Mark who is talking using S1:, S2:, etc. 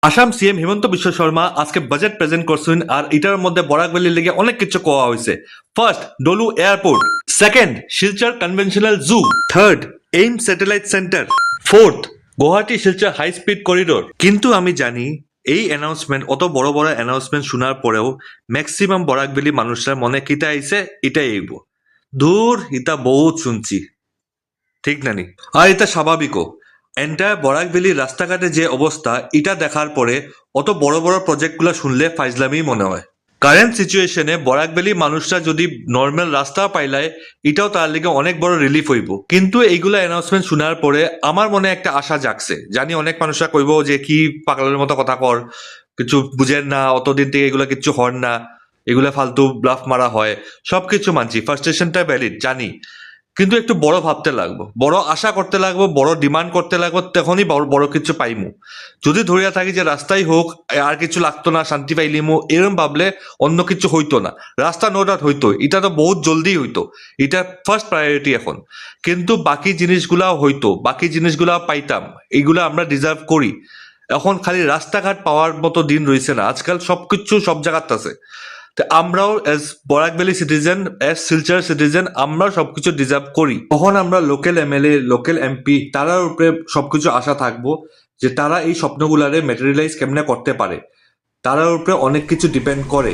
S1: Assam CM Himanta Biswa Sarma আজকে budget present করছেন আর এটার মধ্যে বরাক ভ্যালির লেগে অনেক কিছু কোয়া হয়েছে। First, Dolu airport. Second, Silchar conventional zoo. Third, এইম satellite centre. Fourth, Guwahati Silchar high speed corridor. কিন্তু আমি জানি এই অ্যানাউন্সমেন্ট, অত বড় বড় অ্যানাউন্সমেন্ট শোনার পরেও ম্যাক্সিমাম বরাক ভ্যালি মানুষরা মনে কিতা আইছে এটাই আইব। দূর ইতা বহুত শুনছি, ঠিক নানি? আর এটা স্বাভাবিকও। এন্টায়ার বরাক ভ্যালির রাস্তাঘাটে যে অবস্থা এটা দেখার পরে অত বড় বড় প্রজেক্টগুলো শুনলে ফাইজলামি মনে হয়। কারেন্ট সিচুয়েশনে বরাক ভ্যালি মানুষরা যদি নর্মাল রাস্তা পাইলায় এটাও তার লিগে অনেক বড় রিলিফ হইব। কিন্তু এইগুলা অ্যানাউন্সমেন্ট শোনার পরে আমার মনে একটা আশা জাগছে। জানি অনেক মানুষরা কইব যে কি পাগলের মতো কথা কর, কিছু বুঝেন না, অতদিন থেকে এগুলা কিচ্ছু হন না, এগুলা ফালতু ব্লাফ মারা হয়। সবকিছু মানছি, ফার্স্টেশনটা ভ্যালিড জানি, কিন্তু একটু বড় ভাবতে লাগবো, বড় আশা করতে লাগবো, বড় ডিমান্ড করতে লাগবো, তখনই বড় বড় কিছু পাইমু। যদি ধরিয়া থাকি যে রাস্তাই হোক, আর কিছু লাগতো না, শান্তি পাইলিমু, এরম ভাবলে অন্য কিছু হইতো না। রাস্তা নো ডাউট হইতো, এটা তো বহুত জলদি হইতো, এটা ফার্স্ট প্রায়োরিটি এখন। কিন্তু বাকি জিনিসগুলা হইতো, বাকি জিনিসগুলা পাইতাম, এইগুলা আমরা ডিজার্ভ করি। এখন খালি রাস্তাঘাট পাওয়ার মতো দিন রয়েছে না, আজকাল সবকিছু সব জায়গাতে আছে। তো আমরাও as Barak valley citizen, as Silchar citizen, আমরাও সবকিছু ডিজার্ভ করি। তখন আমরা লোকাল এমএলএ, লোকাল এমপি, তারার উপরে সবকিছু আশা থাকবো যে তারা এই স্বপ্নগুলারে ম্যাটেরিয়ালাইজ কেমনে করতে পারে। তারার উপরে অনেক কিছু ডিপেন্ড করে।